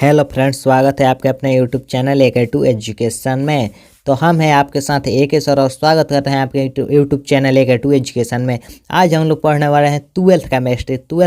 Hello friends, स्वागत है आपके अपने यूट्यूब चैनल AK2 एजुकेशन में। तो हम हैं आपके साथ AK सर और स्वागत करते हैं आपके यूट्यूब चैनल AK2 एजुकेशन में। आज हम लोग पढ़ने वाले हैं ट्वेल्थ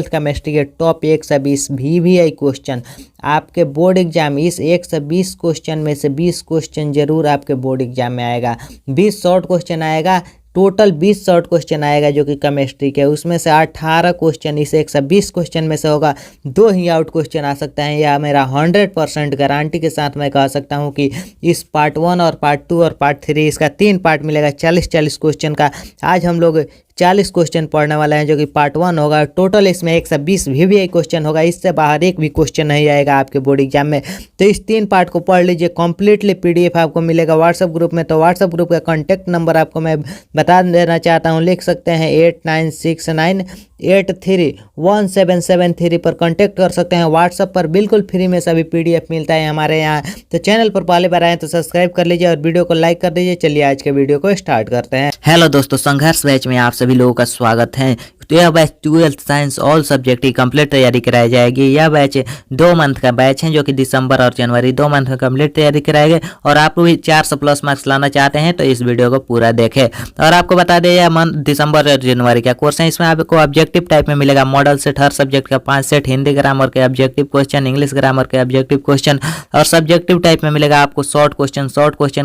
केमिस्ट्री के टॉप 1 से 20 VVI क्वेश्चन। आपके बोर्ड एग्जाम इस 1 से 20 क्वेश्चन में से 20 क्वेश्चन जरूर आपके बोर्ड एग्जाम में आएगा। 20 शॉर्ट क्वेश्चन आएगा, टोटल 20 शॉर्ट क्वेश्चन आएगा जो कि केमिस्ट्री के, उसमें से 18 क्वेश्चन इस 120 क्वेश्चन में से होगा। 2 ही आउट क्वेश्चन आ सकता है। यह मेरा 100% गारंटी के साथ मैं कह सकता हूं कि इस पार्ट 1 और पार्ट 2 और पार्ट 3 इसका 3 पार्ट मिलेगा 40 क्वेश्चन का। आज हम लोग 40 क्वेश्चन पढ़ने वाले हैं जो कि पार्ट 1 होगा। टोटल इसमें 120 VVI क्वेश्चन होगा, इससे बाहर एक भी क्वेश्चन नहीं आएगा आपके बोर्ड एग्जाम में। तो इस 3 पार्ट को पढ़ लीजिए। कंप्लीटली PDF आपको मिलेगा व्हाट्सएप ग्रुप में। तो व्हाट्सएप ग्रुप का कॉन्टैक्ट नंबर आपको मैं बता देना चाहता हूँ, लिख सकते हैं 8969831773 पर कॉन्टैक्ट कर सकते हैं। व्हाट्सएप पर बिल्कुल फ्री में सभी PDF मिलता है हमारे यहाँ। तो चैनल पर पहले बार आए तो सब्सक्राइब कर लीजिए और वीडियो को लाइक कर दीजिए। चलिए आज के वीडियो को स्टार्ट करते हैं। हेलो दोस्तों, संघर्ष बैच में आप सभी लोगों का स्वागत है। तो यह batch 12th science all subject की कंप्लीट तैयारी कराई जाएगी। यह बैच 2 मंथ का बैच है जो कि दिसंबर और जनवरी 2 मंथ में कंप्लीट तैयारी कराएंगे। और आप भी 400+ मार्क्स लाना चाहते हैं तो इस वीडियो को पूरा देखें। और आपको बता दें यह मंथ दिसंबर और जनवरी का कोर्स है। इसमें आपको ऑब्जेक्टिव टाइप में मिलेगा मॉडल सेट, हर सब्जेक्ट का 5 सेट, हिंदी ग्रामर के ऑब्जेक्टिव क्वेश्चन, इंग्लिश ग्रामर के ऑब्जेक्टिव क्वेश्चन। और सब्जेक्टिव टाइप में मिलेगा आपको शॉर्ट क्वेश्चन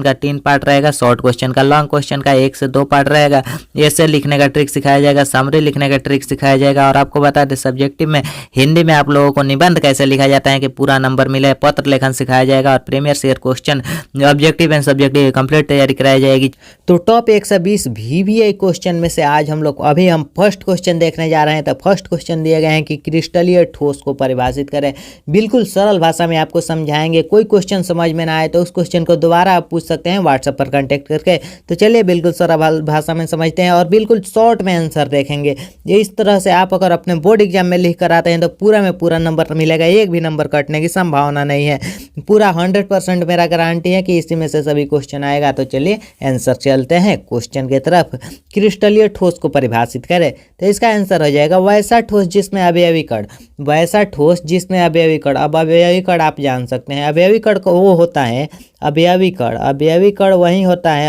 का 3 पार्ट रहेगा, शॉर्ट क्वेश्चन का, लॉन्ग क्वेश्चन का 1 से 2 पार्ट रहेगा। ऐसे लिखने का ट्रिक सिखाया जाएगा, समरी लिखने का ट्रिक सिखाया जाएगा। और आपको बता दें सब्जेक्टिव में हिंदी में आप लोगों को निबंध कैसे लिखा जाता है कि पूरा नंबर मिले, पत्र लेखन सिखाया जाएगा। और previous year question objective and subjective complete तैयारी कराई जाएगी। तो टॉप 120 VVI क्वेश्चन में से आज हम फर्स्ट क्वेश्चन देखने जा रहे हैं। तो फर्स्ट क्वेश्चन दिए गए हैं कि क्रिस्टलीय ठोस को परिभाषित करें। बिल्कुल सरल भाषा में आपको समझाएंगे। कोई क्वेश्चन समझ में ना आए तो उस क्वेश्चन को दोबारा आप पूछ सकते हैं व्हाट्सएप पर कांटेक्ट करके। तो चलिए बिल्कुल सरल भाषा में समझते हैं और बिल्कुल शॉर्ट में आंसर देखेंगे। इस तरह से आप अगर अपने बोर्ड एग्जाम में लिख कर आते हैं तो पूरा में पूरा नंबर मिलेगा, एक भी नंबर कटने की संभावना नहीं है। पूरा 100% मेरा गारंटी है कि इसी में से सभी क्वेश्चन आएगा। तो चलिए आंसर चलते हैं क्वेश्चन की तरफ। क्रिस्टलीय ठोस को परिभाषित करें। तो इसका आंसर हो जाएगा वैसा ठोस जिसमें अवयवी कण, वैसा ठोस जिसमें अवयवी कण। अब अवयवी कण आप जान सकते हैं, अवयवी कण को वो होता है अवयवी कण, अवयवी कण वही होता है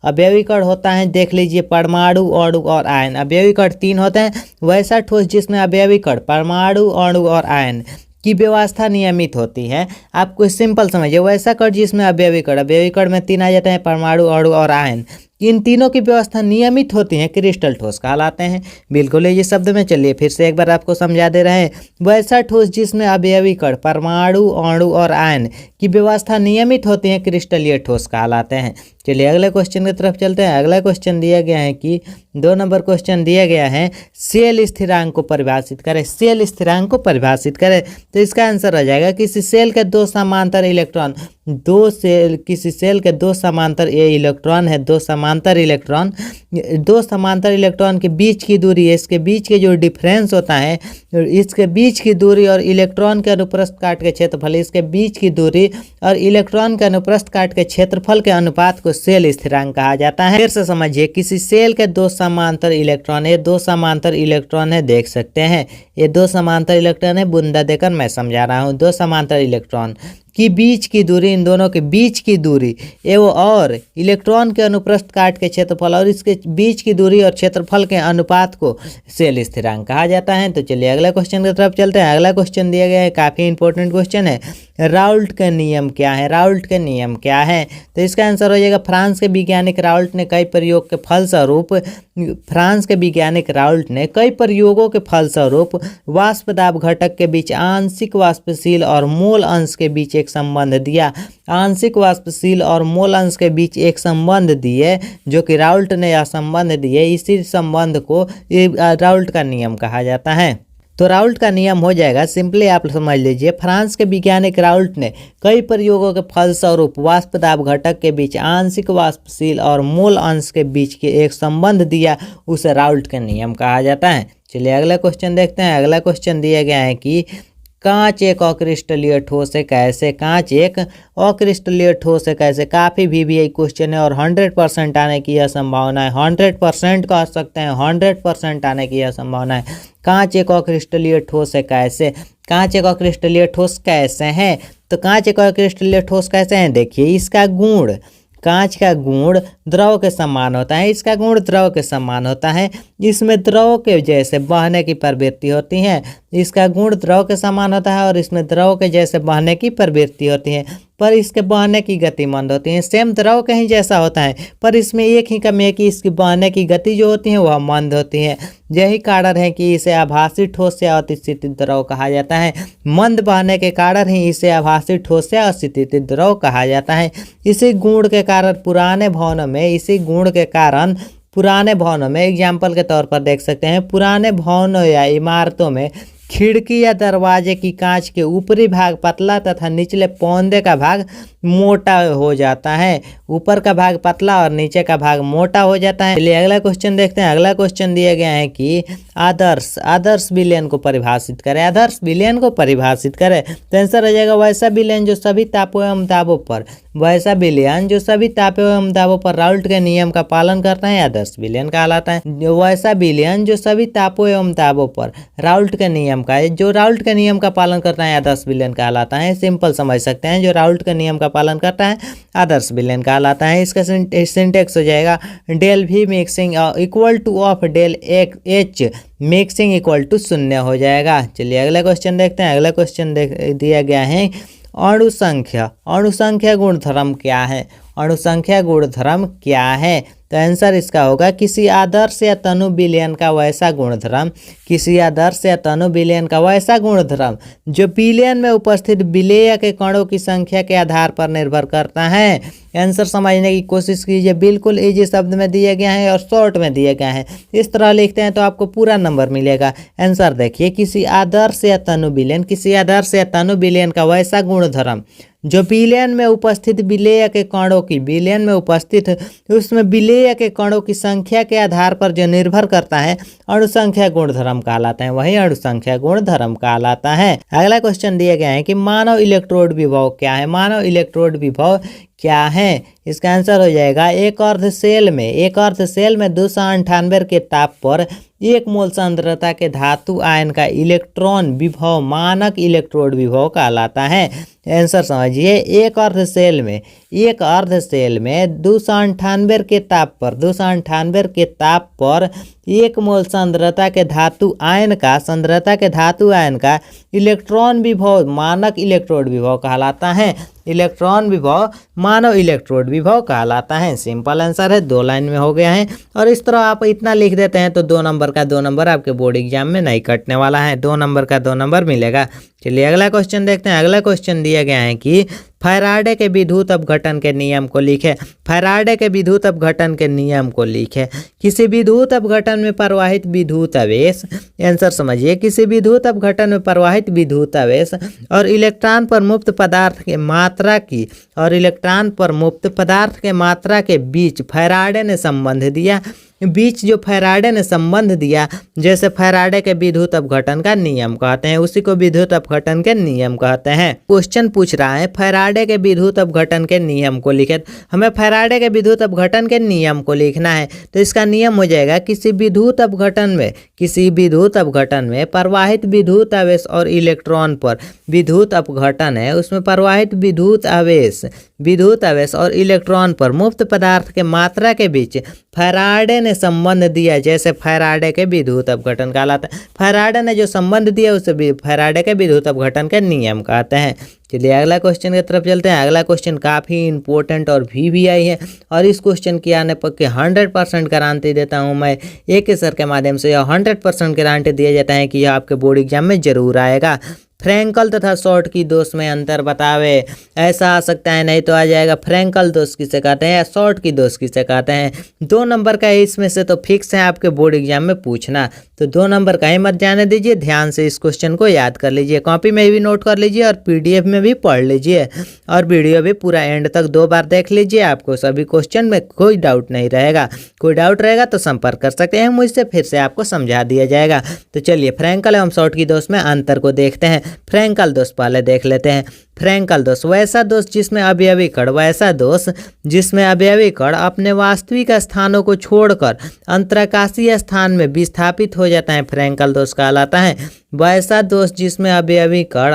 अवयवी कण होता है। देख लीजिए परमाणु, अणु और आयन। अवयवी कण 3 होते हैं। वैसा ठोस जिसमें अवयवी कण, परमाणु, अणु और आयन की व्यवस्था नियमित होती है। आपको सिंपल समझिए, वैसा कण जिसमें अवयवी कण में 3 आ जाते हैं, परमाणु, अणु और आयन। इन तीनों की व्यवस्था नियमित होती है, क्रिस्टल ठोस कहलाते हैं। बिल्कुल ये शब्द में चलिए फिर से एक बार आपको समझा दे रहे हैं। वैसा ठोस जिसमें अवयवी कण, परमाणु, अणु और आयन की व्यवस्था नियमित होती है, क्रिस्टलीय ठोस कहलाते हैं। चलिए अगले क्वेश्चन की तरफ चलते हैं। अगला क्वेश्चन दिया गया है कि 2 नंबर क्वेश्चन दिया गया है सेल स्थिरांक को परिभाषित करें। सेल स्थिरांक को परिभाषित करें। तो इसका आंसर हो जाएगा किसी सेल के 2 समांतर इलेक्ट्रॉन, किसी सेल के 2 समांतर इलेक्ट्रॉन है, 2 समांतर इलेक्ट्रॉन के बीच की दूरी है, इसके बीच के जो डिफरेंस होता है, इसके बीच की दूरी और इलेक्ट्रॉन के अनुप्रस्थ काट के क्षेत्रफल, इसके बीच की दूरी और इलेक्ट्रॉन के अनुप्रस्थ काट के क्षेत्रफल के अनुपात को सेल स्थिरांक कहा जाता है। फिर से समझिए, किसी सेल के 2 समांतर इलेक्ट्रॉन है, 2 समांतर इलेक्ट्रॉन है, देख सकते हैं ये 2 समांतर इलेक्ट्रॉन है। बूंदा देकर मैं समझा रहा हूँ। 2 समांतर इलेक्ट्रॉन की बीच की दूरी, इन दोनों के बीच की दूरी एवं और इलेक्ट्रॉन के अनुप्रस्थ काट के क्षेत्रफल और इसके बीच की दूरी और क्षेत्रफल के अनुपात को सेल स्थिरांक कहा जाता है। तो चलिए अगला क्वेश्चन की तरफ चलते हैं। अगला क्वेश्चन दिया गया है, काफ़ी इंपॉर्टेंट क्वेश्चन है। राउल्ट का नियम क्या है? राउल्ट का नियम क्या है? तो इसका आंसर हो जाएगा फ्रांस के वैज्ञानिक राउल्ट ने कई प्रयोग के फलस्वरूप वाष्प दाब घटक के बीच आंशिक वाष्पशील और मूल अंश के बीच एक संबंध दिया। आंशिक वाष्पशील और मूल अंश के बीच एक संबंध दिए, जो कि राउल्ट ने यह संबंध दिए। इसी संबंध को राउल्ट का नियम कहा जाता है। तो राउल्ट का नियम हो जाएगा, सिंपली आप समझ लीजिए, फ्रांस के वैज्ञानिक राउल्ट ने कई प्रयोगों के फलस्वरूप वाष्प दाब घटक के बीच आंशिक वाष्पशील और मूल अंश के बीच के एक संबंध दिया, उसे राउल्ट का नियम कहा जाता है। चलिए अगला क्वेश्चन देखते हैं। अगला क्वेश्चन दिया गया है कि कांच एक अक्रिस्टलीय ठोस है कैसे? कांच एक अक्रिस्टलीय ठोस है कैसे? काफ़ी VVI क्वेश्चन है और 100% आने की यह संभावना है। 100% कह सकते हैं, 100% आने की यह संभावना है। कांच एक अक्रिस्टलीय ठोस है कैसे? कांच एक क्रिस्टलीय ठोस कैसे हैं? तो कांच एक क्रिस्टलीय ठोस कैसे हैं? देखिए, इसका गुण, कांच का गुण द्रव के समान होता है। इसका गुण द्रव के समान होता है। इसमें द्रव के जैसे बहने की प्रवृत्ति होती है। इसका गुण द्रव के समान होता है और इसमें द्रव के जैसे बहने की प्रवृत्ति होती है, पर इसके बहने की गति मंद होती है। सेम द्रव के ही जैसा होता है, पर इसमें एक ही कमी है कि इसकी बहने की गति जो होती है वह मंद होती है। यही कारण है कि इसे आभासी ठोस या अस्थितिज द्रव कहा जाता है। मंद बहने के कारण ही इसे आभासी ठोस या अस्थितिज द्रव कहा जाता है। इसी गुण के कारण पुराने भवनों में एग्जाम्पल के तौर पर देख सकते हैं, पुराने भवनों या इमारतों में खिड़की या दरवाजे की कांच के ऊपरी भाग पतला तथा निचले पौंदे का भाग मोटा हो जाता है। ऊपर का भाग पतला और नीचे का भाग मोटा हो जाता है। चलिए अगला क्वेश्चन देखते हैं। अगला क्वेश्चन दिया गया है कि आदर्श विलयन को परिभाषित करें। आदर्श विलयन को परिभाषित करें तो आंसर हो जाएगा वैसा विलयन जो सभी तापों एवं दाबों पर, वैसा विलयन जो सभी तापों एवं दाबों पर राउल्ट के नियम का पालन करता है, आदर्श विलयन कहलाता है। वैसा विलयन जो सभी तापों एवं दाबों पर राउल्ट के नियम का, जो राउल्ट के नियम का पालन करता है, आदर्श विलयन कहलाता है। सिंपल समझ सकते हैं, जो राउल्ट के नियम का पालन करता है आदर्श विलयन कहलाता है। इसका सिंटेक्स हो जाएगा del V mixing equal to of del H mixing equal to 0 हो जाएगा। चलिए अगला क्वेश्चन देखते हैं। अगला क्वेश्चन दिया गया है अणुसंख्या गुणधर्म क्या है? अणुसंख्या गुणधर्म क्या है? तो आंसर इसका होगा किसी आदर्श या तनु विलयन का वैसा गुणधर्म, किसी आदर्श या तनु विलयन का वैसा गुणधर्म जो विलयन में उपस्थित विलेय के कणों की संख्या के आधार पर निर्भर करता है। आंसर समझने की कोशिश कीजिए, बिल्कुल इजी शब्द में दिया गया है और शॉर्ट में दिया गया है। इस तरह लिखते हैं तो आपको पूरा नंबर मिलेगा। आंसर देखिए, किसी आदर्श या तनु विलयन, किसी आदर्श या तनु विलयन का वैसा गुणधर्म जो विलयन में उपस्थित विलेय के कणों की, विलयन में उपस्थित उसमें विलेय के कणों की संख्या के आधार पर जो निर्भर करता है, अणुसंख्या गुणधर्म कहलाता है, वही अणुसंख्या गुणधर्म कहलाता है। अगला क्वेश्चन दिया गया है कि मानव इलेक्ट्रोड विभव क्या है? मानव इलेक्ट्रोड विभव क्या है? इसका आंसर हो जाएगा एक अर्ध सेल में 298 के ताप पर 1 मोल सांद्रता के धातु आयन का इलेक्ट्रॉन विभव मानक इलेक्ट्रोड विभव कहलाता है। आंसर समझिए, एक अर्ध सेल में 298 के ताप पर 1 मोल सांद्रता के धातु आयन का इलेक्ट्रॉन विभव मानक इलेक्ट्रोड विभव कहलाता है। इलेक्ट्रॉन विभव मानव इलेक्ट्रोड विभव कहलाता है। सिंपल आंसर है, 2 लाइन में हो गया है। और इस तरह आप इतना लिख देते हैं तो 2 नंबर का 2 नंबर आपके बोर्ड एग्जाम में नहीं कटने वाला है, 2 नंबर का 2 नंबर मिलेगा। चलिए अगला क्वेश्चन देखते हैं। अगला क्वेश्चन दिया गया है कि फैराडे के विद्युत अपघटन के नियम को लिखे। फैराडे के विद्युत अपघटन के नियम को लिखे। किसी विद्युत अपघटन में प्रवाहित विद्युत आवेश, आंसर समझिए, किसी विद्युत अपघटन में प्रवाहित विद्युत आवेश और इलेक्ट्रॉन पर मुक्त पदार्थ के मात्रा के बीच फैराडे ने संबंध दिया, जैसे फैराडे के विद्युत अपघटन का नियम कहते हैं, उसी को विद्युत अपघटन के नियम कहते हैं। क्वेश्चन पूछ रहा है फैराडे के विद्युत अपघटन के नियम को लिखे। हमें फैराडे के विद्युत अपघटन के नियम को लिखना है, तो इसका नियम हो जाएगा किसी विद्युत अपघटन में प्रवाहित विद्युत आवेश और इलेक्ट्रॉन पर विद्युत अपघटन है, उसमें प्रवाहित विद्युत आवेश और इलेक्ट्रॉन पर मुक्त पदार्थ के मात्रा के बीच फैराडे ने संबंध दिया, जैसे फैराडे के विद्युत अपघटन कहलाता है। फैराडे ने जो संबंध दिया उसे फैराडे के विद्युत अपघटन के नियम कहते हैं। चलिए अगला क्वेश्चन की तरफ चलते हैं। अगला क्वेश्चन काफ़ी इंपॉर्टेंट और VVI है और इस क्वेश्चन की आने पर 100% गारंटी देता हूं मैं, एक सर के माध्यम से यह 100% गारंटी दिया जाता है कि यह आपके बोर्ड एग्जाम में जरूर आएगा। फ्रैंकल तथा शॉर्ट की दोष में अंतर बतावे, ऐसा आ सकता है, नहीं तो आ जाएगा फ्रैंकल दोष किसे कहते हैं या शॉर्ट की दोष किसे कहते हैं। 2 नंबर का इसमें से तो फिक्स है आपके बोर्ड एग्जाम में पूछना, तो 2 नंबर का ही मत जाने दीजिए। ध्यान से इस क्वेश्चन को याद कर लीजिए, कॉपी में भी नोट कर लीजिए और PDF में भी पढ़ लीजिए और वीडियो भी पूरा एंड तक 2 बार देख लीजिए। आपको सभी क्वेश्चन में कोई डाउट नहीं रहेगा। कोई डाउट रहेगा तो संपर्क कर सकते हैं मुझसे, फिर से आपको समझा दिया जाएगा। तो चलिए फ्रैंकल एवं शॉर्ट की दोष में अंतर को देखते हैं। फ्रैंकल दोष पहले देख लेते हैं। फ्रैंकल दोष, वैसा दोष जिसमें अवयवी कण, वैसा दोष जिसमें अवयवी कण अपने वास्तविक स्थानों को छोड़कर अंतराकाशीय स्थान में विस्थापित हो जाता है, फ्रैंकल दोष कहलाता है। वैसा दोष जिसमें अवयवी कण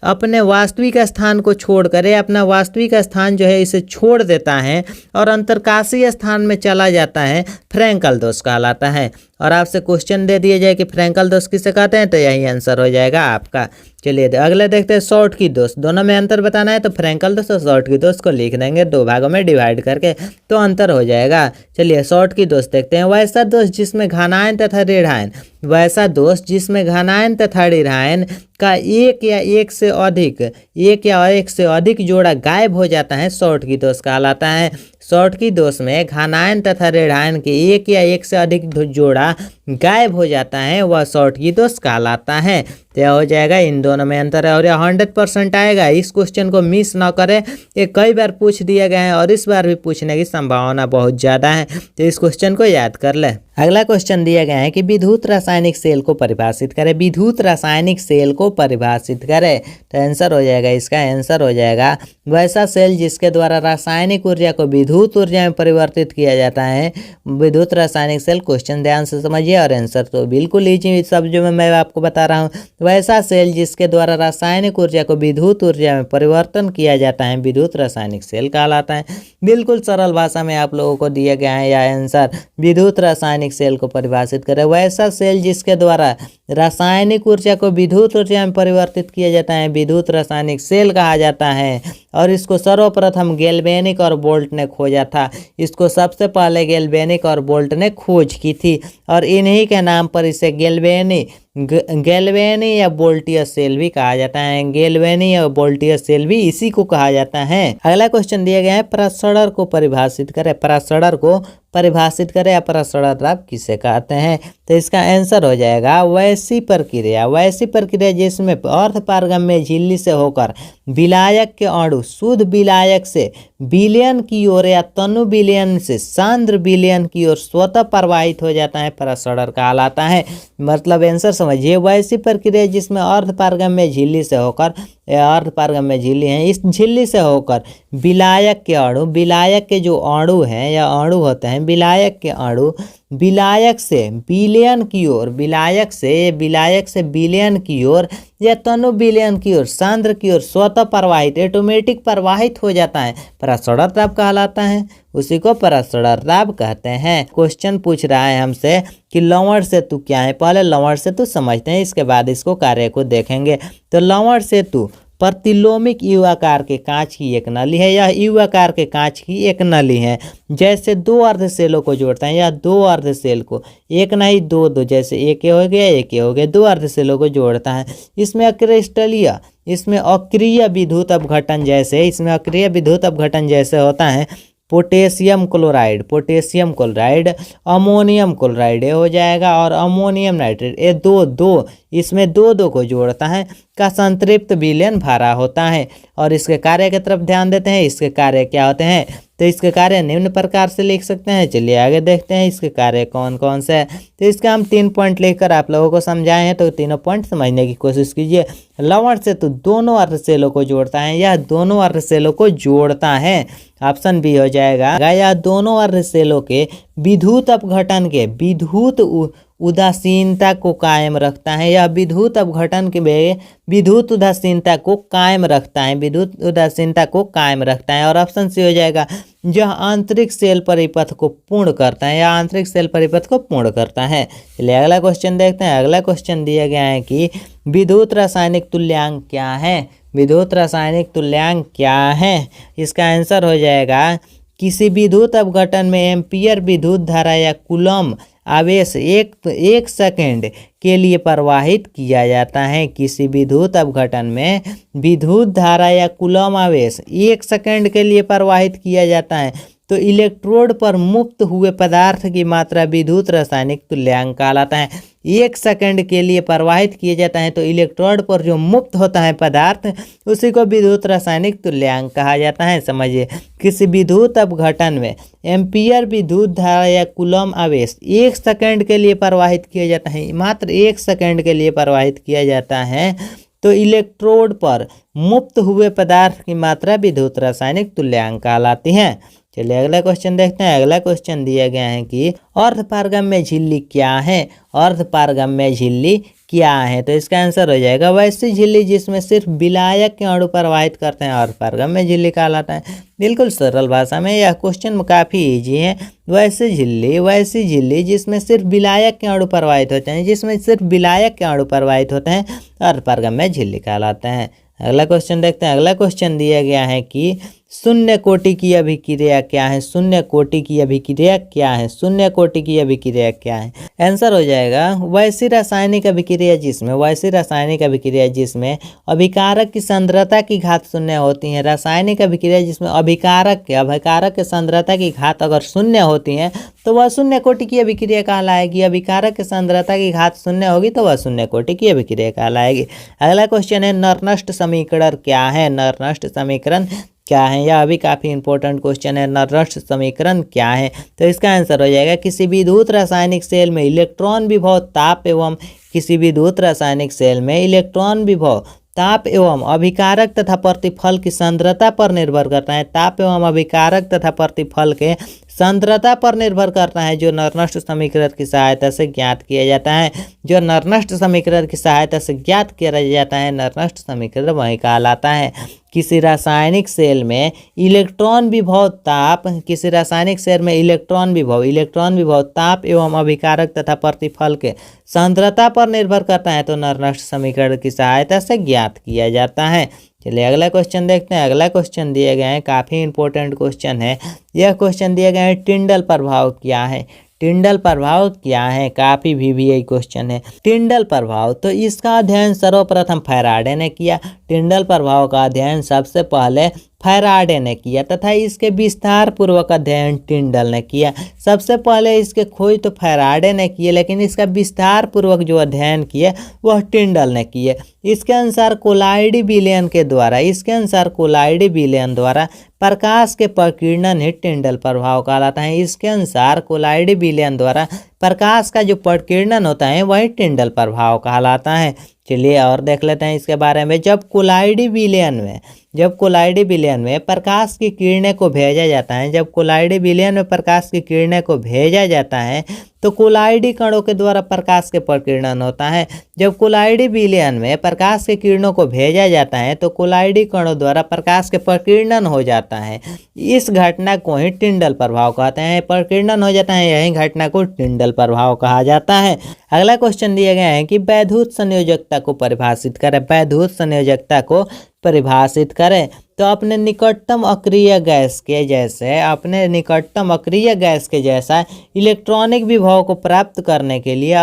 अपने वास्तविक स्थान को छोड़कर अपना वास्तविक स्थान जो है इसे छोड़ देता है और अंतरकाशीय स्थान में चला जाता है, फ्रैंकल दोष कहलाता है। और आपसे क्वेश्चन दे दिया जाए कि फ्रैंकल दोष किसे कहते हैं, तो यही आंसर हो जाएगा आपका। चलिए अगले देखते हैं शॉर्टकी दोष। दोनों में अंतर बताना है तो फ्रैंकल दोष और शॉर्टकी दोष को लिख देंगे 2 भागों में डिवाइड करके, तो अंतर हो जाएगा। चलिए शॉर्टकी दोष देखते हैं। वैसा दोष जिसमें घनायन तथा ऋणायन, वैसा दोष जिसमें घनायन तथा ऋणायन का एक या एक से अधिक जोड़ा गायब हो जाता है, शॉर्टकी दोष कहलाता है। शॉर्टकी दोष में घनायन तथा ऋणायन के एक या एक से अधिक जोड़ा गायब हो जाता है, वह शॉर्टकी दोष कहलाता है। तो यह हो जाएगा, इन दोनों में अंतर है और यह 100% आएगा। इस क्वेश्चन को मिस ना करें, ये कई बार पूछ दिया गया है और इस बार भी पूछने की संभावना बहुत ज़्यादा है, तो इस क्वेश्चन को याद कर ले। अगला क्वेश्चन दिया गया है कि विद्युत रासायनिक सेल को परिभाषित करें। विद्युत रासायनिक सेल को परिभाषित करें, तो आंसर हो जाएगा, इसका आंसर हो जाएगा वैसा सेल जिसके द्वारा रासायनिक ऊर्जा को विद्युत ऊर्जा में परिवर्तित किया जाता है, विद्युत रासायनिक सेल। क्वेश्चन ध्यान से समझिए और आंसर तो बिल्कुल इजी सब जो मैं आपको बता रहा हूँ। वैसा सेल जिसके द्वारा रासायनिक ऊर्जा को विद्युत ऊर्जा में परिवर्तन किया जाता है, विद्युत रासायनिक सेल कहलाता है। बिल्कुल सरल भाषा में आप लोगों को दिया गया है यह आंसर। विद्युत रासायनिक सेल को परिभाषित करें। वैसा सेल जिसके द्वारा रासायनिक ऊर्जा को विद्युत ऊर्जा में परिवर्तित किया जाता है, विद्युत रासायनिक सेल कहा जाता है। और इसको सर्वप्रथम गैल्वेनिक और बोल्ट ने खोजा था। इसको सबसे पहले गैल्वेनिक और बोल्ट ने खोज की थी और इन्हीं के नाम पर इसे गैल्वेनी या बोल्टियर सेल भी कहा जाता है। गैल्वेनी या बोल्टियर सेल भी इसी को कहा जाता है। अगला क्वेश्चन दिया गया है, प्रसरण को परिभाषित करें। प्रसरण को परिभाषित करें या प्रसरण दाब किसे कहते हैं, तो इसका आंसर हो जाएगा वैसी प्रक्रिया। वैसी प्रक्रिया जिसमें अर्धपारगम्य झिल्ली से होकर विलायक के अणु शुद्ध विलायक से विलयन की ओर या तनु विलयन से सांद्र विलयन की ओर स्वतः प्रवाहित हो जाता है, प्रसरण कहलाता है। मतलब आंसर समझिए, वैसी प्रक्रिया जिसमें अर्धपारगम्य झिल्ली से होकर, अर्धपारगम्य झिल्ली है, इस झिल्ली से होकर विलायक के अणु, विलायक के जो अणु हैं या अणु होते हैं, विलायक के अणु विलायक से विलयन की ओर, विलायक से विलयन की ओर या तनु विलयन की ओर, सांद्र की ओर स्वतः प्रवाहित, ऑटोमेटिक प्रवाहित हो जाता है, प्रसरण दाब कहलाता है। उसी को प्रसरण दाब कहते हैं। क्वेश्चन पूछ रहा है हमसे कि लवण सेतु क्या है। पहले लवण सेतु समझते हैं, इसके बाद इसको कार्य को देखेंगे। तो लवण सेतु प्रतिलोमिक यू आकार के कांच की एक नली है। यह यू आकार के कांच की एक नली है। जैसे 2 अर्ध सेलों को जोड़ता है, या 2 अर्ध सेल को, एक नहीं 2 जैसे एक हो गया 2 अर्ध सेलों को जोड़ता है। इसमें अक्रिय विद्युत अपघटन जैसे होता है पोटेशियम क्लोराइड, अमोनियम क्लोराइड हो जाएगा और अमोनियम नाइट्रेट, ये दो इसमें दो को जोड़ता है का संतृप्त विलयन भरा होता है। और इसके कार्य की तरफ ध्यान देते हैं। इसके कार्य क्या होते हैं, तो इसके कार्य निम्न प्रकार से लिख सकते हैं। चलिए आगे देखते हैं इसके कार्य कौन कौन से है। तो इसका हम 3 पॉइंट लिखकर आप लोगों को समझाए हैं, तो तीनों पॉइंट समझने की कोशिश कीजिए। लवण से तो दोनों अर्ध सेलों को जोड़ता है, यह दोनों अर्ध सेलों को जोड़ता है, ऑप्शन बी हो जाएगा। यह दोनों अर्ध सेलों के विद्युत अपघटन के विद्युत उदासीनता को कायम रखता है। यह विद्युत अपघटन के विद्युत उदासीनता को कायम रखता है, और ऑप्शन सी हो जाएगा, यह आंतरिक सेल परिपथ को पूर्ण करता है, चलिए अगला क्वेश्चन देखते हैं। अगला क्वेश्चन दिया गया है कि विद्युत रासायनिक तुल्यांक क्या है। इसका आंसर हो जाएगा, किसी विद्युत अपघटन में एम्पियर विद्युत धारा या कूलम आवेश एक सेकंड के लिए प्रवाहित किया जाता है। किसी विद्युत अपघटन में विद्युत धारा या कूलम आवेश 1 सेकंड के लिए प्रवाहित किया जाता है, तो इलेक्ट्रोड पर मुक्त हुए पदार्थ की मात्रा विद्युत रासायनिक तुल्यांक कहलाता है। 1 सेकंड के लिए प्रवाहित किया जाता है, तो इलेक्ट्रोड पर जो मुक्त होता है पदार्थ, उसी को विद्युत रासायनिक तुल्यांक कहा जाता है। समझिए, किसी विद्युत अपघटन में एम्पियर विद्युत धारा या कूलम आवेश 1 सेकंड के लिए प्रवाहित किया जाता है, मात्र 1 सेकंड के लिए प्रवाहित किया जाता है, तो इलेक्ट्रोड पर मुक्त हुए पदार्थ की मात्रा विद्युत रासायनिक तुल्यांक कहलाती है। चलिए अगला क्वेश्चन देखते हैं। अगला क्वेश्चन दिया गया है कि अर्धपारगम्य झिल्ली क्या है। अर्धपारगम्य झिल्ली क्या है, तो इसका आंसर हो जाएगा वैसी झिल्ली जिसमें सिर्फ विलायक के अणु प्रवाहित करते हैं अर्धपारगम्य झिल्ली कहलाता है। बिल्कुल सरल भाषा में यह क्वेश्चन काफ़ी इजी है। वैसी झिल्ली जिसमें सिर्फ विलायक के अणु प्रवाहित होते हैं, जिसमें सिर्फ विलायक के अणु प्रवाहित होते हैं अर्धपारगम्य झिल्ली कहलाते हैं। अगला क्वेश्चन देखते हैं। अगला क्वेश्चन दिया गया है कि शून्य कोटि की अभिक्रिया क्या है। शून्य कोटि की अभिक्रिया क्या है। शून्य कोटि की अभिक्रिया क्या है, आंसर हो जाएगा वैसी रासायनिक अभिक्रिया जिसमें अभिकारक की सांद्रता की घात शून्य होती है। रासायनिक अभिक्रिया जिसमें अभिकारक के सांद्रता की घात अगर शून्य होती है तो वह शून्य कोटि की अभिक्रिया कहलाएगी। अभिकारक की सांद्रता की घात शून्य होगी तो वह शून्य कोटि की अभिक्रिया कहलाएगी। अगला क्वेश्चन है नरनष्ट समीकरण क्या है। नरनष्ट समीकरण क्या है, यह भी काफ़ी इंपॉर्टेंट क्वेश्चन है। नरनष्ट समीकरण क्या है, तो इसका आंसर हो जाएगा किसी विद्युत रासायनिक सेल में इलेक्ट्रॉन विभव ताप एवं किसी विद्युत रासायनिक सेल में इलेक्ट्रॉन विभव ताप एवं अभिकारक तथा प्रतिफल की सांद्रता पर निर्भर करता है। ताप एवं अभिकारक तथा प्रतिफल के सांद्रता पर निर्भर करता है, जो नरनष्ट समीकरण की सहायता से ज्ञात किया जाता है। जो नरनष्ट समीकरण की सहायता से ज्ञात किया जाता है नरनष्ट समीकरण वही कहलाता है। किसी रासायनिक सेल में इलेक्ट्रॉन विभव ताप ताप एवं अभिकारक तथा प्रतिफल के सांद्रता पर निर्भर करता है, तो नरनष्ट समीकरण की सहायता से ज्ञात किया जाता है। चलिए अगला क्वेश्चन देखते हैं। अगला क्वेश्चन दिए गए हैं, काफ़ी इंपॉर्टेंट क्वेश्चन है। यह क्वेश्चन दिए गए हैं टिंडल प्रभाव क्या है। टिंडल प्रभाव क्या है, काफ़ी VVI क्वेश्चन है। टिंडल प्रभाव, तो इसका अध्ययन सर्वप्रथम फैराडे ने किया। टिंडल प्रभाव का अध्ययन सबसे पहले फैराडे ने किया तथा इसके विस्तार पूर्वक अध्ययन टिंडल ने किया। सबसे पहले इसके खोज तो फैराडे ने किए, लेकिन इसका विस्तार पूर्वक जो अध्ययन किए वह टिंडल ने किए। इसके अनुसार कोलाइडी विलयन द्वारा प्रकाश के प्रकीर्णन ही टिंडल प्रभाव कहलाता है। इसके अनुसार कोलाइडी विलयन द्वारा प्रकाश का जो प्रकीर्णन होता है वही टिंडल प्रभाव कहलाता है। चलिए और देख लेते हैं इसके बारे में। जब कोलाइडी विलयन में प्रकाश की किरणें को भेजा जाता है तो कोलाइडी कणों के द्वारा प्रकाश के प्रकीर्णन होता है। जब कोलाइडी विलयन में प्रकाश के किरणों को भेजा जाता है तो कोलाइडी कणों द्वारा प्रकाश के प्रकीर्णन हो जाता है। इस घटना को ही टिंडल प्रभाव कहते हैं। प्रकीर्णन हो जाता है, यही घटना को टिंडल प्रभाव कहा जाता है। अगला क्वेश्चन दिया गया है कि वैद्युत संयोजकता को परिभाषित करें। तो अपने निकटतम अक्रिय गैस के जैसा इलेक्ट्रॉनिक विभव को प्राप्त करने के लिए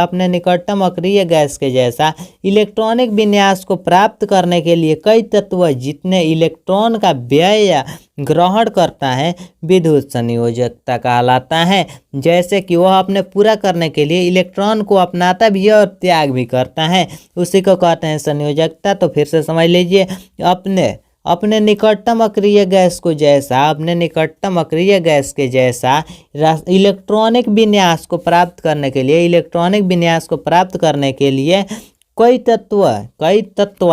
इलेक्ट्रॉनिक विन्यास को प्राप्त करने के लिए कई तत्व जितने इलेक्ट्रॉन का व्यय या ग्रहण करता है विद्युत संयोजकता कहलाता है। जैसे कि वह अपने पूरा करने के लिए इलेक्ट्रॉन को अपनाता भी है और त्याग भी करता है, उसी को कहते हैं संयोजकता। तो फिर से समझ लीजिए, अपने निकटतम अक्रिय गैस के जैसा इलेक्ट्रॉनिक विन्यास को प्राप्त करने के लिए कई तत्व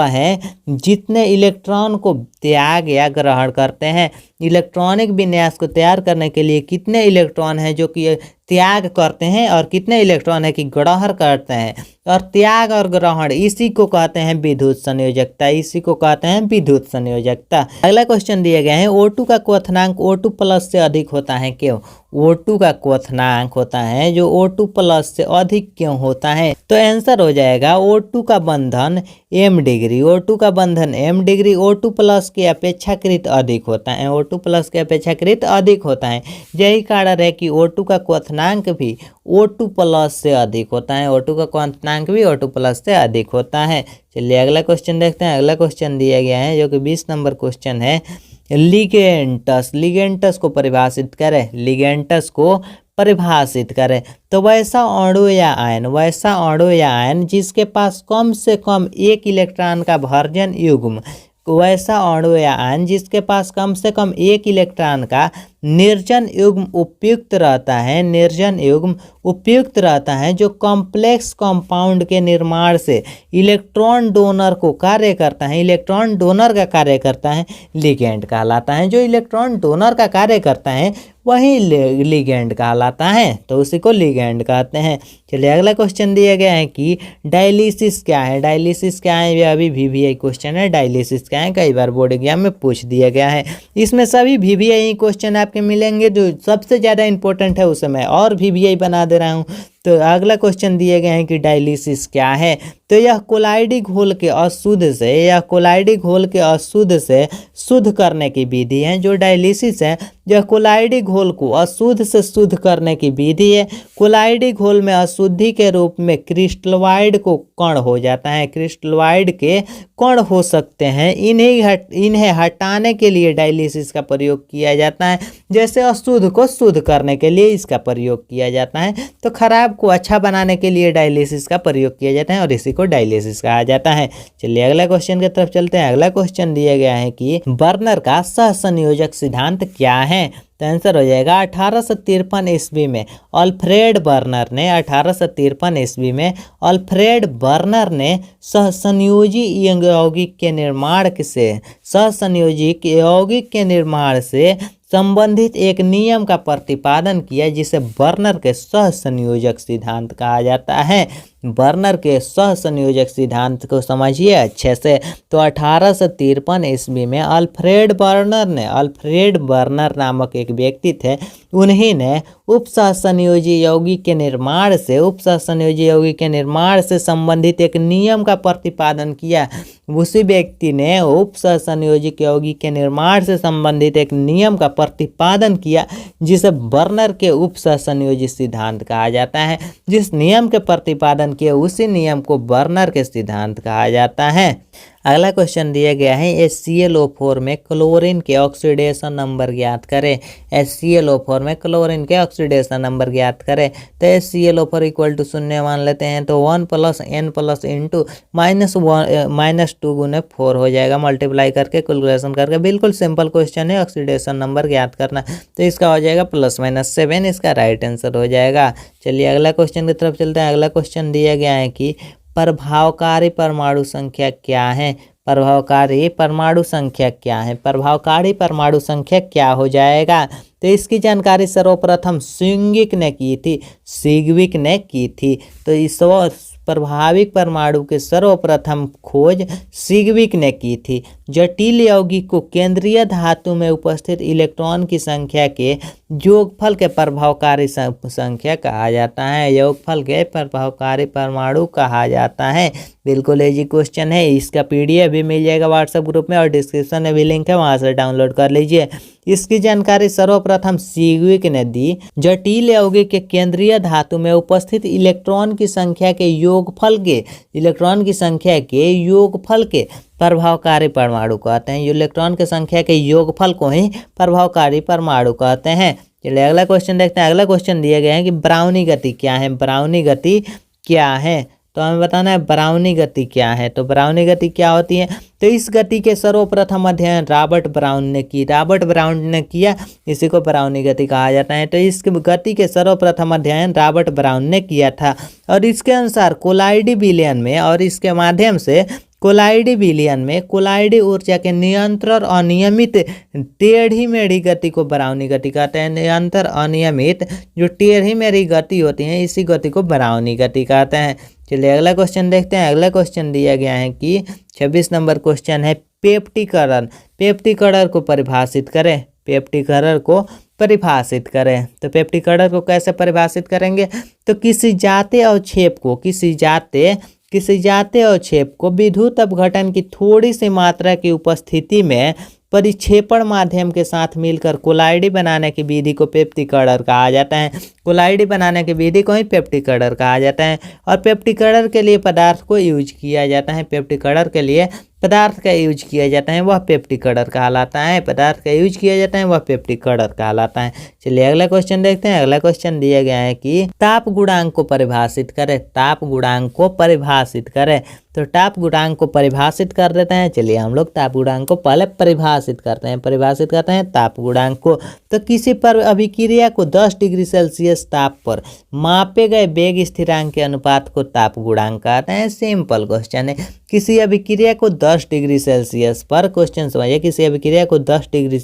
हैं जितने इलेक्ट्रॉन को त्याग या ग्रहण करते हैं। इलेक्ट्रॉनिक विन्यास को तैयार करने के लिए कितने इलेक्ट्रॉन हैं जो कि त्याग करते हैं और कितने इलेक्ट्रॉन है कि ग्रहण करते हैं, और त्याग और ग्रहण इसी को कहते हैं विद्युत संयोजकता। अगला क्वेश्चन दिया गया है O2 का क्वथनांक O2+ से अधिक होता है क्यों। O2 का क्वथनांक होता है जो O2+ से अधिक क्यों होता है, तो आंसर हो जाएगा O2 का बंधन m डिग्री O2+ के अपेक्षाकृत अधिक होता है। यही कारण है कि O2 का क्वथनांक भी O2+ से अधिक होता है। चलिए अगला क्वेश्चन देखते हैं। अगला क्वेश्चन दिया गया है जो कि 20 नंबर क्वेश्चन है। लिगेंटस को परिभाषित करें। तो वैसा अणु या आयन जिसके पास कम से कम एक इलेक्ट्रॉन का भर्जन युग्म निर्जन युग्म उपयुक्त रहता है, निर्जन युग्म उपयुक्त रहता है जो कॉम्प्लेक्स कंपाउंड के निर्माण से इलेक्ट्रॉन डोनर को कार्य करता है, इलेक्ट्रॉन डोनर का कार्य करता है, लिगेंड कहलाता है। जो इलेक्ट्रॉन डोनर का कार्य करता है वही लिगेंड कहलाता है, तो उसी को लिगेंड कहते हैं। चलिए अगला क्वेश्चन दिया गया है कि डायलिसिस क्या है। डायलिसिस क्या है, ये अभी VVI क्वेश्चन है। डायलिसिस क्या है, कई बार बोर्ड एग्जाम में पूछ दिया गया है। इसमें सभी VVI क्वेश्चन आपके मिलेंगे, जो सबसे ज़्यादा इंपॉर्टेंट है उसे मैं और VVI बना दे रहा हूँ। तो अगला क्वेश्चन दिए गए हैं कि डायलिसिस क्या है। तो यह कोलाइडी घोल के अशुद्ध से, यह कोलाइडी घोल के अशुद्ध से शुद्ध करने की विधि है। जो डायलिसिस है यह कोलाइडी घोल को अशुद्ध से शुद्ध करने की विधि है। कोलाइडी घोल में अशुद्धि के रूप में क्रिस्टलवाइड को कण हो जाता है, क्रिस्टलवाइड के कण हो सकते हैं। इन्हें हटाने के लिए डायलिसिस का प्रयोग किया जाता है। जैसे अशुद्ध को शुद्ध करने के लिए इसका प्रयोग किया जाता है, तो खराब को अच्छा बनाने के लिए डायलिसिस का प्रयोग किया जाता है और इसी को डायलिसिस कहा जाता है। चलिए अगला क्वेश्चन की तरफ चलते हैं। अगला क्वेश्चन दिया गया है कि बर्नर का सहसंयोजक सिद्धांत क्या है। तो आंसर हो जाएगा 1853 ईस्वी में अल्फ्रेड बर्नर ने, 1853 ईस्वी में अल्फ्रेड बर्नर ने सहसंयोजी यौगिक के निर्माण से, सहसंयोजी यौगिक के निर्माण से संबंधित एक नियम का प्रतिपादन किया जिसे बर्नर के सहसंयोजक सिद्धांत कहा जाता है। बर्नर के सहसंयोजक सिद्धांत को समझिए अच्छे से। तो 1853 ईस्वी में अल्फ्रेड बर्नर नामक एक व्यक्ति थे, उन्हीं ने उपसहसंयोजी यौगिक के निर्माण से, उपसहसंयोजी यौगिक के निर्माण से संबंधित एक नियम का प्रतिपादन किया। उसी व्यक्ति ने उपसहसंयोजी यौगिक के निर्माण से संबंधित एक नियम का प्रतिपादन किया जिसे बर्नर के उपसहसंयोजी सिद्धांत कहा जाता है। जिस नियम के प्रतिपादन किए उसी नियम को बर्नर के सिद्धांत कहा जाता है। अगला क्वेश्चन दिया गया है HClO4 में क्लोरीन के ऑक्सीडेशन नंबर ज्ञात करें। HClO4 में क्लोरीन के ऑक्सीडेशन नंबर ज्ञात करें। तो HClO4 इक्वल टू 0 मान लेते हैं, तो 1 + n + इंटू -2 गुने 4 हो जाएगा, मल्टीप्लाई करके कैलकुलेशन करके। बिल्कुल सिंपल क्वेश्चन है, ऑक्सीडेशन नंबर ज्ञात करना। तो इसका हो जाएगा +-7, इसका राइट आंसर हो जाएगा। चलिए अगला क्वेश्चन की तरफ चलते हैं। अगला क्वेश्चन दिया गया है कि प्रभावकारी परमाणु संख्या क्या है। प्रभावकारी परमाणु संख्या क्या है, प्रभावकारी परमाणु संख्या क्या हो जाएगा। तो इसकी जानकारी सर्वप्रथम सिग्विक ने की थी। तो इस प्रभाविक परमाणु के सर्वप्रथम खोज सिग्विक ने की थी। जटिल यौगिक को केंद्रीय धातु में उपस्थित इलेक्ट्रॉन की संख्या के योगफल के प्रभावकारी संख्या कहा जाता है, योगफल के प्रभावकारी परमाणु कहा जाता है। बिल्कुल इजी क्वेश्चन है, इसका PDF भी मिल जाएगा व्हाट्सएप ग्रुप में और डिस्क्रिप्शन में भी लिंक है, वहां से डाउनलोड कर लीजिए। इसकी जानकारी सर्वप्रथम सिग्विक ने दी। जटिल यौगिक के केंद्रीय धातु में उपस्थित इलेक्ट्रॉन की संख्या के योगफल के प्रभावकारी परमाणु कहते हैं। इलेक्ट्रॉन की संख्या के योगफल को ही प्रभावकारी परमाणु कहते हैं। चलिए अगला क्वेश्चन देखते हैं। अगला क्वेश्चन दिया गया है कि ब्राउनी गति क्या है। ब्राउनी गति क्या है, तो हमें बताना है ब्राउनी गति क्या है। तो ब्राउनी गति क्या होती है, तो इस गति के सर्वप्रथम अध्ययन रॉबर्ट ब्राउन ने किया, इसी को ब्राउनी गति कहा जाता है। तो इस गति के सर्वप्रथम अध्ययन रॉबर्ट ब्राउन ने किया था और इसके अनुसार कोलाइडी विलयन में और इसके माध्यम से कोलाइडी विलयन में कोलाइडी ऊर्जा के निरंतर अनियमित टेढ़ी मेढ़ी गति को ब्राउनी गति कहते हैं। निरंतर अनियमित जो टेढ़ी मेढ़ी गति होती है इसी गति को ब्राउनी गति कहते हैं। चलिए अगला क्वेश्चन देखते हैं। अगला क्वेश्चन दिया गया है कि 26 नंबर क्वेश्चन है पेप्टिकरण। पेप्टिकरण को परिभाषित करें। पेप्टिकरण को परिभाषित करें। तो पेप्टिकरण को कैसे परिभाषित करेंगे, तो किसी जाते अवक्षेप को विद्युत अपघटन की थोड़ी सी मात्रा की उपस्थिति में परिक्षेपण माध्यम के साथ मिलकर कोलाइडी बनाने की विधि को पेप्टिकरण कहा जाता है। कोलाइड बनाने की विधि को ही पेप्टिक ऑर्डर कहा जाता है। और पेप्टिक ऑर्डर के लिए पदार्थ को यूज किया जाता है, पेप्टिक ऑर्डर के लिए पदार्थ का यूज किया जाता है वह पेप्टिक ऑर्डर कहलाता है, पदार्थ का यूज किया जाता है वह पेप्टिक ऑर्डर कहलाता है। चलिए अगला क्वेश्चन देखते हैं। अगला क्वेश्चन दिया गया है कि ताप गुणांक को परिभाषित करें, ताप गुणांक को परिभाषित करें। तो ताप गुणांक को परिभाषित कर देते हैं। चलिए हम लोग ताप गुणांक को पहले परिभाषित करते हैं, परिभाषित करते हैं ताप गुणांक को। तो किसी पर अभिक्रिया को 10 डिग्री सेल्सियस ताप पर मापे गए वेग स्थिरांक के अनुपात को ताप गुणांक कहते हैं। सिंपल क्वेश्चन है। किसी अभिक्रिया को 10 डिग्री सेल्सियस पर, क्वेश्चन समझिए, किसी अभिक्रिया को 10 डिग्री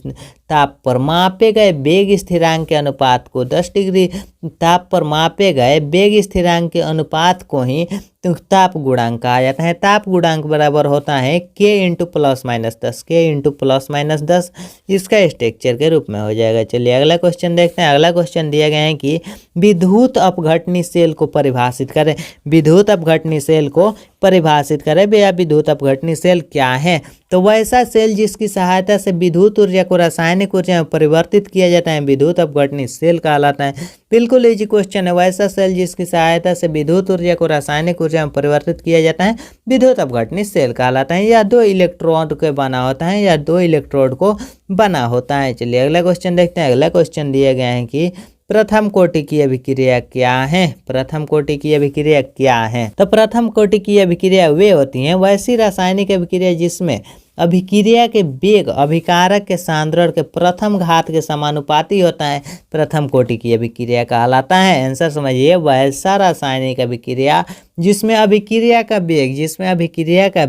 ताप पर मापे गए वेग स्थिरांक के अनुपात को 10 डिग्री ताप पर मापे गए वेग स्थिरांक के अनुपात को ही ताप गुणांक कहा जाता है। ताप गुणांक बराबर होता है k into plus minus 10, k into plus minus 10 इसका स्ट्रक्चर के रूप में हो जाएगा। चलिए अगला क्वेश्चन देखते हैं। अगला क्वेश्चन दिया गया है कि विद्युत अपघटनी सेल को परिभाषित करें, विद्युत अपघटनी सेल को परिभाषित करें। भैया विद्युत अपघटनी सेल क्या है? तो वैसा सेल जिसकी सहायता से विद्युत ऊर्जा को रासायनिक ऊर्जा में परिवर्तित किया जाता है विद्युत अपघटनी सेल कहलाता है। बिल्कुल इजी क्वेश्चन है। वैसा सेल जिसकी सहायता से विद्युत ऊर्जा को रासायनिक ऊर्जा में परिवर्तित किया जाता है विद्युत अपघटनी सेल कहलाता है। या 2 इलेक्ट्रोड के बना होता है, या 2 इलेक्ट्रोड को बना होता है। चलिए अगला क्वेश्चन देखते हैं। अगला क्वेश्चन दिया गया है कि प्रथम कोटि की अभिक्रिया क्या है? प्रथम कोटि की अभिक्रिया क्या है? तो प्रथम कोटि की अभिक्रिया वे होती हैं वैसी रासायनिक अभिक्रिया जिसमें अभिक्रिया के वेग अभिकारक के सांद्रण के प्रथम घात के समानुपाती होता है, प्रथम कोटि की अभिक्रिया कहलाता है। आंसर समझिए, वैसा रासायनिक अभिक्रिया जिसमें अभिक्रिया का वेग, जिसमें अभिक्रिया का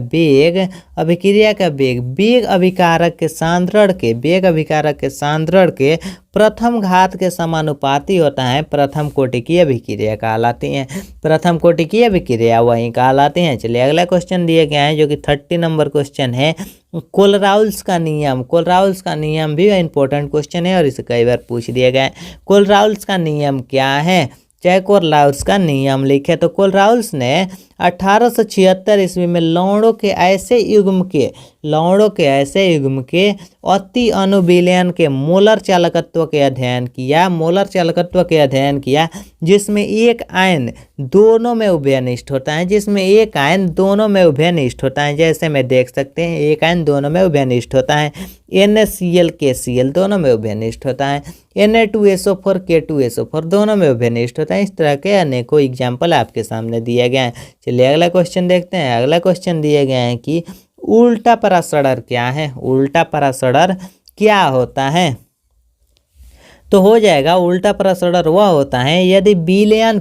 वेग वेग अभिकारक के सांद्रण के, वेग अभिकारक के सांद्रण के प्रथम घात के समानुपाती होता है, प्रथम कोटि की अभिक्रिया कहलाती हैं। प्रथम कोटि की अभिक्रिया वही कहलाती हैं। चलिए अगला क्वेश्चन दिए गए हैं जो कि 30 नंबर क्वेश्चन है। कोलराउल्स का नियम, कोलराउल्स का नियम भी इंपॉर्टेंट क्वेश्चन है और इसे कई बार पूछ दिया गया है। कोलराउल्स का नियम क्या है? चाहे कोलराउल्स का नियम लिखे तो कोलराउल्स ने 1876 ईस्वी में लौड़ों के ऐसे युग्म के अति अनुविलयन के मोलर चालकत्व के अध्ययन किया, मोलर चालकत्व के अध्ययन किया जिसमें एक आयन दोनों में उभयनिष्ठ होता है, जिसमें एक आयन दोनों में उभयनिष्ठ होता है। जैसे में देख सकते हैं एक आयन दोनों में उभयनिष्ठ होता है, NaCl KCl दोनों में उभयनिष्ठ होता है, Na2SO4 K2SO4 दोनों में उभयनिष्ठ होता है। इस तरह के अनेकों एग्जाम्पल आपके सामने दिए गए हैं। चलिए अगला क्वेश्चन देखते हैं। अगला क्वेश्चन दिए गए हैं कि उल्टा परासरण क्या है? उल्टा परासरण क्या होता है? तो हो जाएगा, उल्टा परासरण वह होता है यदि विलयन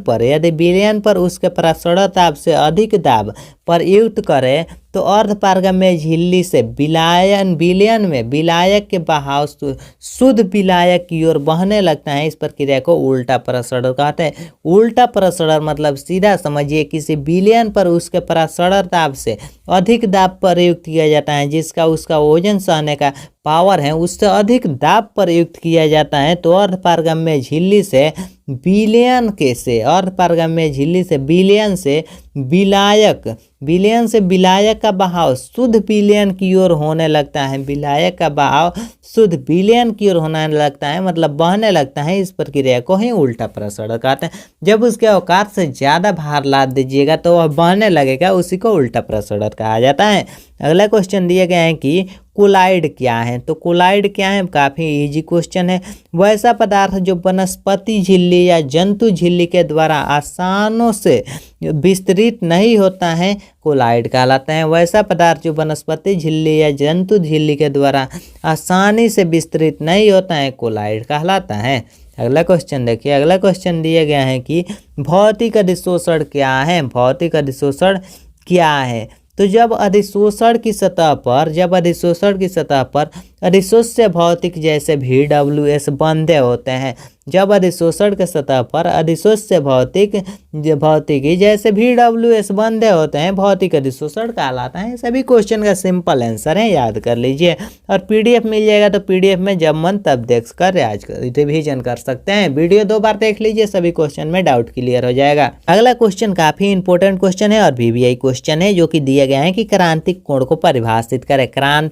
पर उसके परासरण दाब से अधिक दाब प्रयुक्त करें तो अर्धपारगम्य झिल्ली से विलयन में विलायक के बहाव शुद्ध विलायक की ओर बहने लगता है। इस प्रक्रिया को उल्टा परासरण कहते हैं। उल्टा परासरण मतलब सीधा समझिए किसी विलयन पर उसके परासरण दाब से अधिक दाब प्रयुक्त किया जाता है, जिसका उसका वजन सहने का पावर है उससे अधिक दाब प्रयुक्त किया जाता है। तो अर्धपारगम्य झिल्ली से विलयन से विलायक का बहाव शुद्ध विलयन की ओर होने लगता है, विलायक का बहाव शुद्ध विलयन की ओर होने लगता है मतलब बहने लगता है। इस प्रक्रिया को ही उल्टा परासरण कहते हैं। जब उसके औकात से ज़्यादा भार लाद दीजिएगा तो वह बहने लगेगा, उसी को उल्टा परासरण कहा जाता है। अगला क्वेश्चन दिए गए हैं कि कोलाइड क्या है? तो कोलाइड क्या है? काफ़ी इजी क्वेश्चन है। वैसा पदार्थ जो वनस्पति झिल्ली या जंतु झिल्ली के द्वारा आसानों से विस्तृत नहीं होता है कोलाइड कहलाता है। वैसा पदार्थ जो वनस्पति झिल्ली या जंतु झिल्ली के द्वारा आसानी से विस्तृत नहीं होता है कोलाइड कहलाता है। अगला क्वेश्चन देखिए। अगला क्वेश्चन दिया गया है कि भौतिक अधिशोषण क्या है? भौतिक अधिशोषण क्या है? तो जब अधिशोषण की सतह पर अधिशोष्य भौतिक जैसे VWS बंधे होते हैं, जब अधिशोषण के सतह पर अधिशोष्य भौतिकी जैसे VWS बंधे होते हैं भौतिक अधिशोषण कहलाता है। सभी क्वेश्चन का सिंपल आंसर है, याद कर लीजिए। और PDF मिल जाएगा तो PDF में जब मन तब देख कर आज रिविजन कर सकते हैं। वीडियो 2 बार देख लीजिए, सभी क्वेश्चन में डाउट क्लियर हो जाएगा। अगला क्वेश्चन काफी इंपॉर्टेंट क्वेश्चन है और VVI क्वेश्चन है जो कि दिया गया है कि क्रांतिक कोण को परिभाषित करें। क्रांतिक